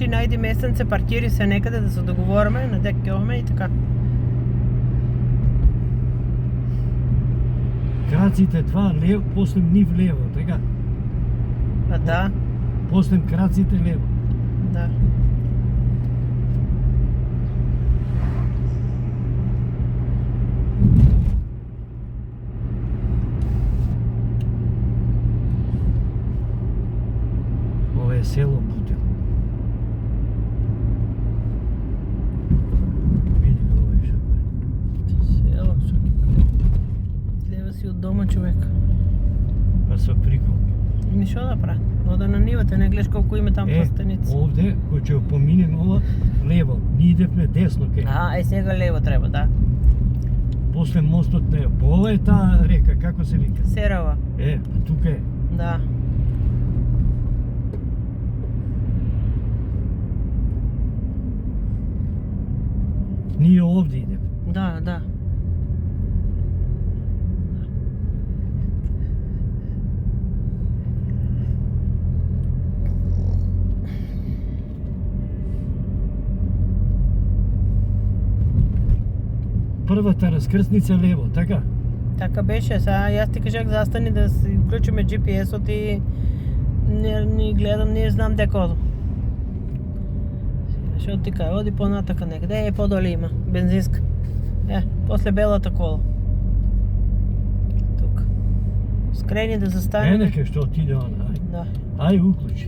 Значи најди местенце, паркири се некаде да се договориме, на дек ќе одиме и така. Краците това лево, после нив лево, така? Па да, После краците лево. да. Ова е село Бутел. Види го овој шо. Село, излева си од дома човек. Па со прикол. Ни шо да прави? Ода на нивата, не гледаш колку има там пластеници. Овде, кој ќе поминеме ова, лево. Ние идевме десно ке. Сега лево треба, да. После мостот лево. По ова е таа река, како се вика? Серава, Па тука е. да. Ние овде идеме. Да, да. Првата раскрсница лево, така? Така беше, сега јас ти кажах застани да си уклучиме GPS-от и не гледам, не знам дека одам. Што ти кај, оди понатака некаде, подоле има, бензинска. После белата кола. Тука. Скрени да застане. Нека што отиде она, ај. Да. Ај уклучи,